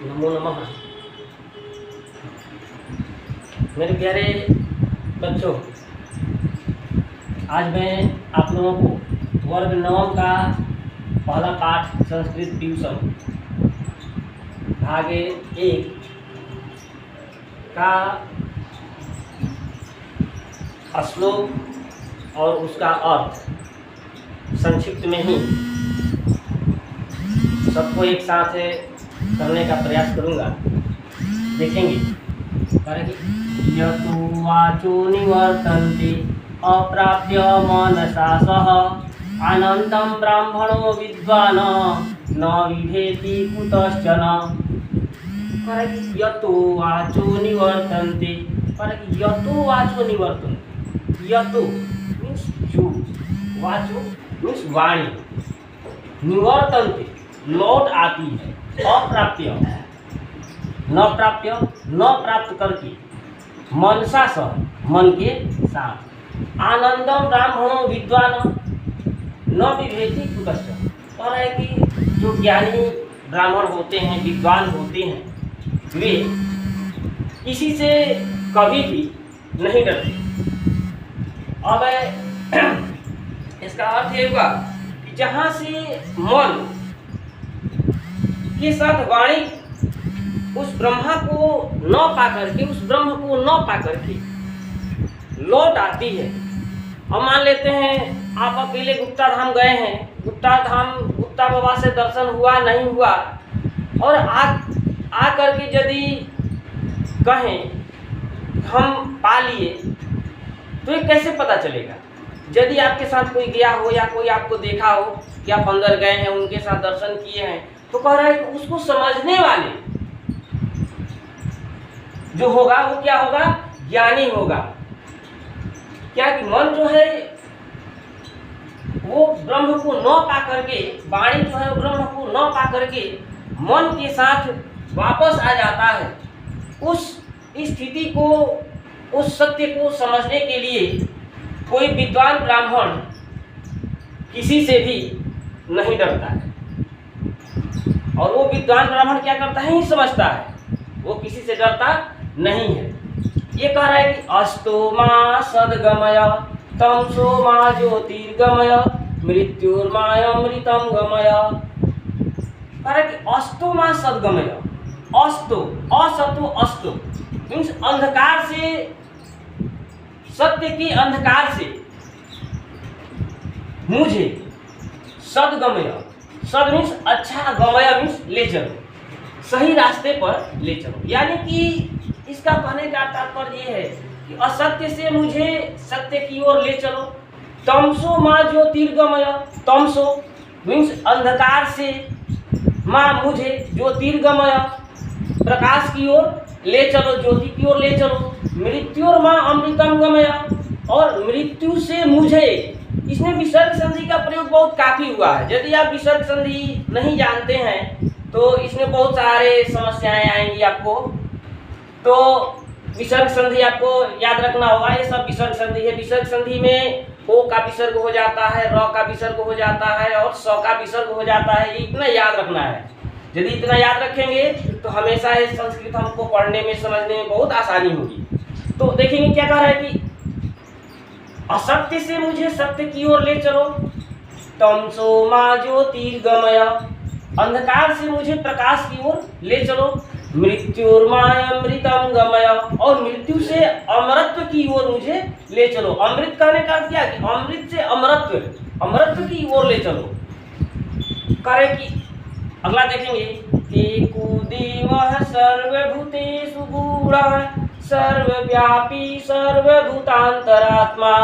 नमो नमः। मेरे प्यारे बच्चों, आज मैं आप लोगों को वर्ग 9 का पहला पाठ संस्कृत ट्यूशन भाग 1 का श्लोक और उसका अर्थ संक्षिप्त में ही सबको एक साथ करने का प्रयास करूंगा। देखेंगे यतो वाचो निवर्तन्ते अप्राप्य मनसा सह आनंदं ब्राह्मणो विद्वान् न विभेति कुतश्चन। यतो वाचो निवर्तन्ते, यतो वाचो निवर्तन्ते। यतो मीन्स जो, वाचो मीन्स वाणी, निवर्तन्ते लौट आती है, अप्राप्य न प्राप्य न प्राप्त करके, मनसा सह मन के साथ, आनंदम ब्राह्मणों विद्वान न विभेति कुतश्चन। कह रहे कि जो ज्ञानी ब्राह्मण होते हैं, विद्वान होते हैं, वे किसी से कभी भी नहीं डरते। अब इसका अर्थ ये हुआ कि जहाँ से मन के साथ वाणी उस ब्रह्मा को न पा करके, उस ब्रह्म को न पा करके लौट आती है। हम मान लेते हैं आप अकेले गुप्ता धाम गए हैं, गुप्ता धाम गुप्ता बाबा से दर्शन हुआ नहीं हुआ, और आ करके यदि कहें हम पा लिए तो ये कैसे पता चलेगा? यदि आपके साथ कोई गया हो या कोई आपको देखा हो कि आप अंदर गए हैं, उनके साथ दर्शन किए हैं, तो कह रहा है कि उसको समझने वाले जो होगा वो क्या होगा? ज्ञानी होगा। क्या कि मन जो है वो ब्रह्म को न पा करके, वाणी जो है वो ब्रह्म को न पा करके मन के साथ वापस आ जाता है। उस स्थिति को, उस सत्य को समझने के लिए कोई विद्वान ब्राह्मण किसी से भी नहीं डरता है, और वो विद्वान ब्राह्मण क्या करता है? ही समझता है, वो किसी से डरता नहीं है। ये कह रहा है कि अस्तो मा सद्गमय तमसो मा ज्योतिर्गमय मृत्युर्मायमृतं गमय। कह रहा है कि अस्तो मा सद्गमय। अस्तो, असतो अस्तो मीन्स अंधकार से, सत्य की अंधकार से मुझे सद्गमय, सद मीन्स अच्छा, गमय मीन्स ले चलो, सही रास्ते पर ले चलो। यानी कि इसका कहने का तात्पर्य ये है कि असत्य से मुझे सत्य की ओर ले चलो। तमसो माँ ज्योतिर्गमय, तमसो मीन्स अंधकार से, माँ मुझे ज्योतिर्गमय प्रकाश की ओर ले चलो, ज्योति की ओर ले चलो। मृत्युर माँ अमृतम गमय, और मृत्यु से मुझे, इसमें विसर्ग संधि का प्रयोग बहुत काफी हुआ है। यदि आप विसर्ग संधि नहीं जानते हैं तो इसमें बहुत सारे समस्याएं आएंगी आपको। तो विसर्ग संधि आपको याद रखना होगा। ये सब विसर्ग संधि है। विसर्ग संधि में ओ का विसर्ग हो जाता है, र का विसर्ग हो जाता है, और स का विसर्ग हो जाता है। ये इतना याद रखना है। यदि इतना याद रखेंगे तो हमेशा ये संस्कृत हमको पढ़ने में, समझने में बहुत आसानी होगी। तो देखेंगे क्या कह रहा है कि असत्य से मुझे सत्य की ओर ले चलो। तमसो मा ज्योतिर्गमय, अंधकार से मुझे प्रकाश की ओर ले चलो। मृत्युर्मायमृतं गमय, और मृत्यु से अमरत्व की ओर मुझे ले चलो। अमृत कहने का क्या कि अमृत से अमरत्व, अमरत्व की ओर ले चलो। करे कि अगला देखेंगे, एको देवः सर्वभूतेषु गूढः सर्वव्यापी सर्वभूतान्तरात्मा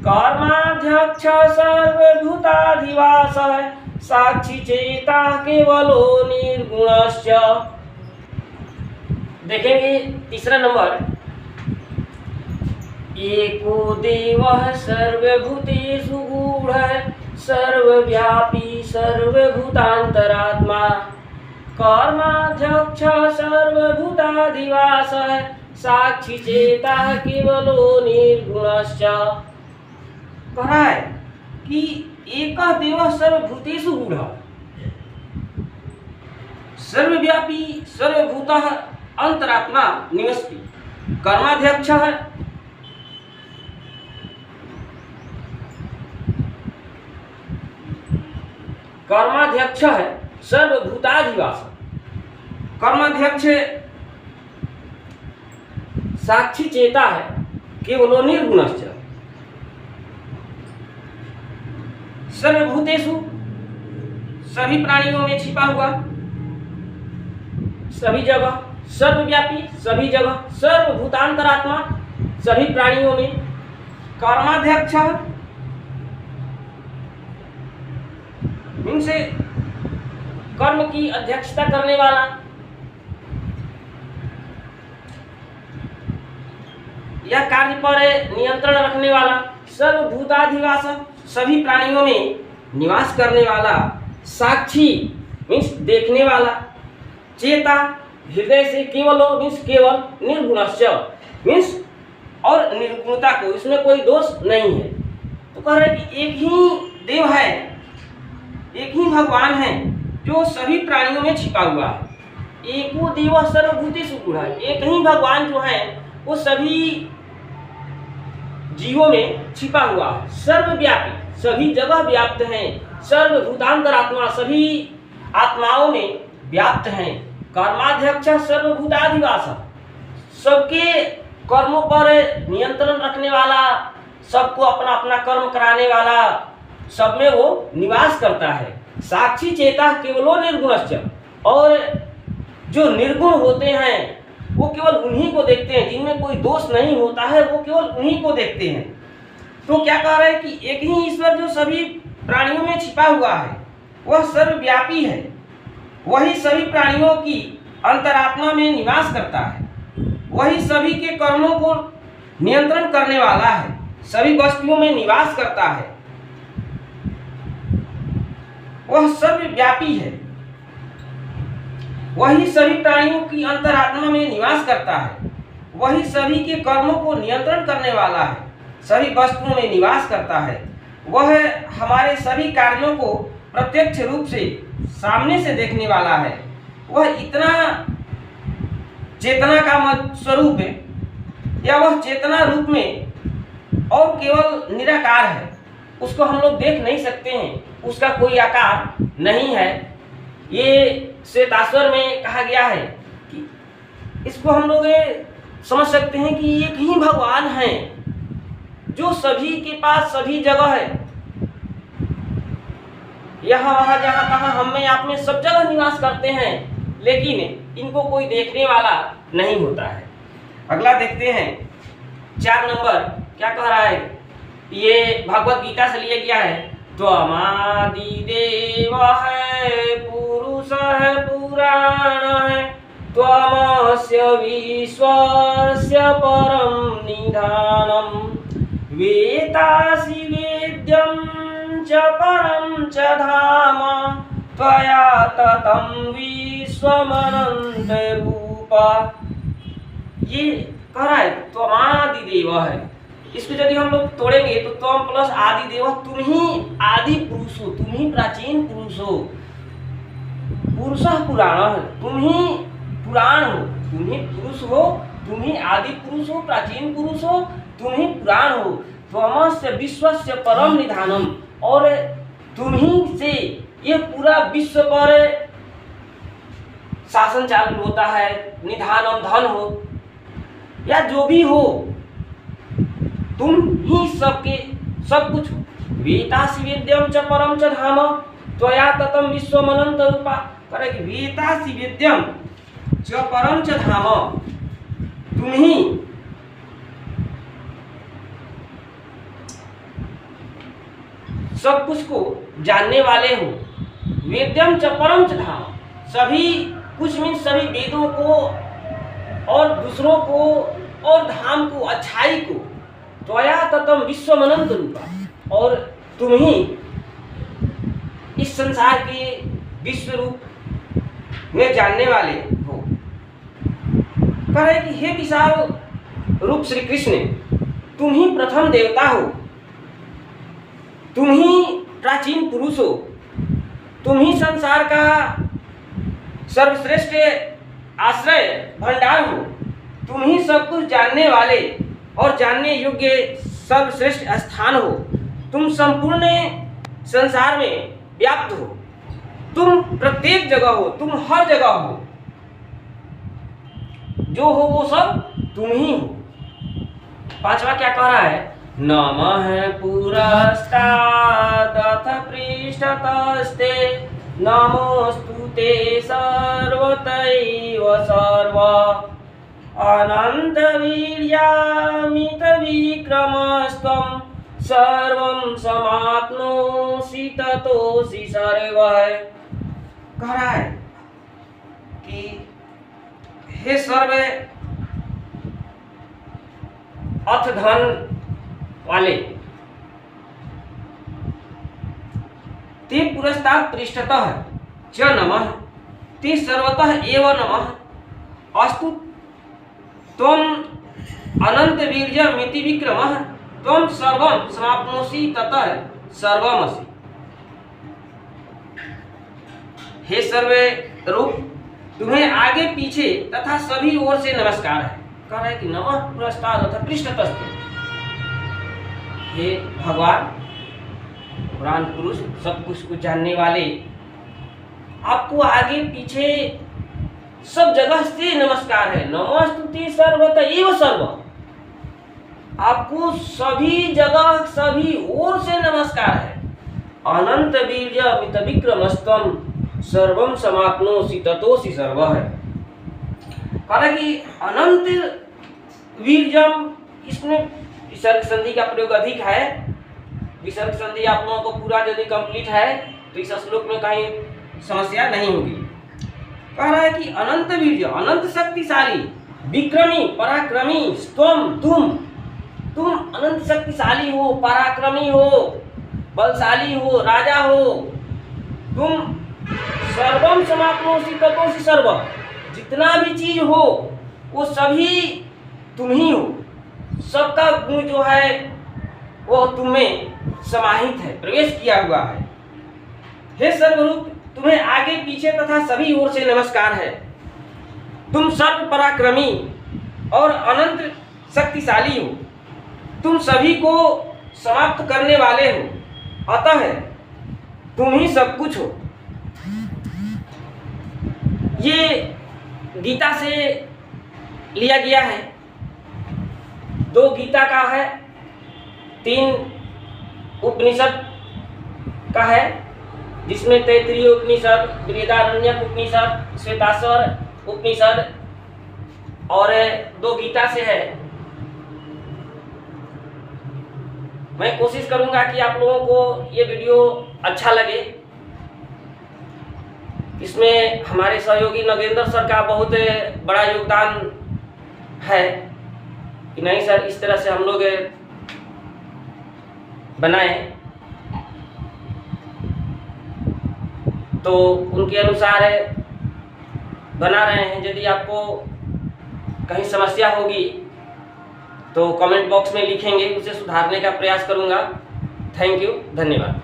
कर्माध्यक्ष सर्वभूताधिवासः साक्षी चेता केवलो निर्गुणश्च। देखेंगे तीसरा नंबर, एको देवः सर्वभूतेषु गूढः सर्वव्यापी सर्वभूतान्तरात्मा कर्माध्यक्ष सर्वभूताधिवासः साक्षी चेता केवलो निर्गुणश्च। कह रहा है कि एक देव सर्वभूतेषु गूढ़, सर्वव्यापी सर्वभूतः अंतरात्मा निवसति। कर्माध्यक्षः कर्माध्यक्ष है सर्वभूताधिवास। कर्माध्यक्ष साक्षी चेता है केवलो निर्गुणश्च। सर्वभूतेषु सभी प्राणियों में छिपा हुआ, सभी जगह, सर्वव्यापी सभी जगह, सर्वभूतांतरात्मा सभी प्राणियों में। कर्माध्यक्ष इनसे कर्म की अध्यक्षता करने वाला, या कार्य पर नियंत्रण रखने वाला। सर्वभूताधिवास सभी प्राणियों में निवास करने वाला। साक्षी मीन्स देखने वाला। चेता हृदय से केवलो मीन्स केवल, निर्गुणश्च मीन्स और निर्गुणता को, इसमें कोई दोष नहीं है। तो कह रहे कि एक ही देव है, एक ही भगवान है जो सभी प्राणियों में छिपा हुआ है। एको देव सर्वभूतेषु गुणः, एक ही भगवान जो है वो सभी जीवों में छिपा हुआ है। सर्वव्यापी सभी जगह व्याप्त हैं। सर्वभूतांतरात्मा सभी आत्माओं में व्याप्त हैं। कर्माध्यक्ष सर्वभूताधिवास सबके कर्मों पर नियंत्रण रखने वाला, सबको अपना अपना कर्म कराने वाला, सब में वो निवास करता है। साक्षी चेता केवलो निर्गुणश्च, और जो निर्गुण होते हैं वो केवल उन्हीं को देखते हैं, जिनमें कोई दोष नहीं होता है वो केवल उन्हीं को देखते हैं। तो क्या कह रहे हैं कि एक ही ईश्वर जो सभी प्राणियों में छिपा हुआ है वह सर्वव्यापी है, वही सभी प्राणियों की अंतरात्मा में निवास करता है, वही सभी के कर्मों को नियंत्रण करने वाला है, सभी वस्तुओं में निवास करता है, वह सर्वव्यापी है, वही सभी प्राणियों की अंतरात्मा में निवास करता है, वही सभी के कर्मों को नियंत्रण करने वाला है, सभी वस्तुओं में निवास करता है, वह हमारे सभी कार्यों को प्रत्यक्ष रूप से सामने से देखने वाला है, वह इतना चेतना का स्वरूप है, या वह चेतना रूप में और केवल निराकार है, उसको हम लोग देख नहीं सकते हैं, उसका कोई आकार नहीं है। ये श्वेताश्वर में कहा गया है कि इसको हम लोग समझ सकते हैं कि एक ही भगवान है जो सभी के पास सभी जगह है, यहाँ वहाँ जहाँ तहाँ हम में आप में सब जगह निवास करते हैं, लेकिन इनको कोई देखने वाला नहीं होता है। अगला देखते हैं 4 नंबर क्या कह रहा है। ये भगवत गीता से लिया गया है। त्वमादिदेव है, पुरुष है, पुराण है, त्वमस्य विश्वस्य परम निधानम, वेतासि वेद्यं च परम च धाम, त्वया ततं विश्वमनंत रूप। ये कह रहा है त्वमादिदेव है। इसको यदि हम लोग तोड़ेंगे तो त्वम प्लस आदि देव, तुम ही आदि पुरुष हो, तुम ही प्राचीन पुरुष हो। पुरुषः पुराण, तुम ही पुराण हो, तुम ही पुरुष हो, तुम ही आदि पुरुष हो, प्राचीन पुरुष हो, तुम ही पुराण हो। त्वमस्य विश्वस्य परम निधानम, और तुम ही से ये पूरा विश्व पर शासन चालू होता है। निधानम धन हो या जो भी हो, तुम ही सबके सब कुछ हो। वेतासि वेद्यम च परम च धाम, त्वया ततं विश्वमनंत रूपा। करेगी वेतासि वेद्यम च परम च धाम, तुम ही सब कुछ को जानने वाले हो। वेद्यम च परम च धाम, सभी कुछ मीन सभी वेदों को और दूसरों को और धाम को, अच्छाई को। त्वया ततं विश्वमनंत रूपा, और तुम ही इस संसार के विश्व रूप में जानने वाले हो। कह रहे कि हे विशाल रूप श्री कृष्ण, तुम ही प्रथम देवता हो, तुम ही प्राचीन पुरुष हो, तुम ही संसार का सर्वश्रेष्ठ आश्रय भंडार हो, तुम ही सब कुछ जानने वाले और जानने योग्य सर्वश्रेष्ठ स्थान हो, तुम संपूर्ण संसार में व्याप्त हो, तुम प्रत्येक जगह हो, तुम हर जगह हो, जो हो वो सब तुम ही हो। पांचवा क्या कह रहा है? नमः पुरस्तादथ पृष्ठतस्ते नमोस्तुते सर्वतैव सर्व अनन्तवीर्यामितविक्रमस्त्वं सर्वं समाप्नोषि ततोऽसि सर्वः। कह रहा है कि हे सर्व अथ धन वाले, ते पुरस्तात् पृष्ठतः च नमः, ते सर्वतः एव नमः, अस्तु त्वं अनंत वीर्यमिति विक्रमः, त्वं सर्वं समाप्नोषि ततः सर्वमसि। हे सर्व रूप, तुम्हें आगे पीछे तथा सभी ओर से नमस्कार है। कह रहा है कि नमः पुरस्तात् अथ पृष्ठतस्ते, हे भगवान पुराण पुरुष सब कुछ को जानने वाले, आपको आगे पीछे सब जगह से नमस्कार है। नमोस्तुते सर्वतः एव सर्व, आपको सभी जगह सभी ओर से नमस्कार है। अनंत वीर्यमित विक्रमस्त्वं सर्वं समाप्नोषि ततोऽसि सर्वः है। कहा कि अनंत वीर्यम, इसमें विसर्ग संधि का प्रयोग अधिक है। विसर्ग संधि आप लोगों को पूरा यदि कंप्लीट है तो इस श्लोक में कहीं समस्या नहीं होगी। कह रहा है कि अनंत वीर्य, अनंत शक्तिशाली, विक्रमी पराक्रमी, तुम अनंत शक्तिशाली हो, पराक्रमी हो, बलशाली हो, राजा हो, तुम सर्वम समाप्नोषि ततोऽसि सर्व, जितना भी चीज हो वो सभी तुम ही हो, सबका गुण जो है वो तुम्हें समाहित है, प्रवेश किया हुआ है। हे सर्वरूप, तुम्हें आगे पीछे तथा सभी ओर से नमस्कार है। तुम सर्व पराक्रमी और अनंत शक्तिशाली हो, तुम सभी को समाप्त करने वाले हो, अतः तुम ही सब कुछ हो। ये गीता से लिया गया है। 2 गीता का है, 3 उपनिषद का है, जिसमें तैत्तिरीय उपनिषद, बृहदारण्यक उपनिषद, श्वेताश्वर उपनिषद और 2 गीता से है। मैं कोशिश करूंगा कि आप लोगों को ये वीडियो अच्छा लगे। इसमें हमारे सहयोगी नगेंद्र सर का बहुत बड़ा योगदान है कि नहीं सर इस तरह से हम लोग बनाए, तो उनके अनुसार बना रहे हैं। यदि आपको कहीं समस्या होगी तो कमेंट बॉक्स में लिखेंगे, उसे सुधारने का प्रयास करूंगा। थैंक यू, धन्यवाद।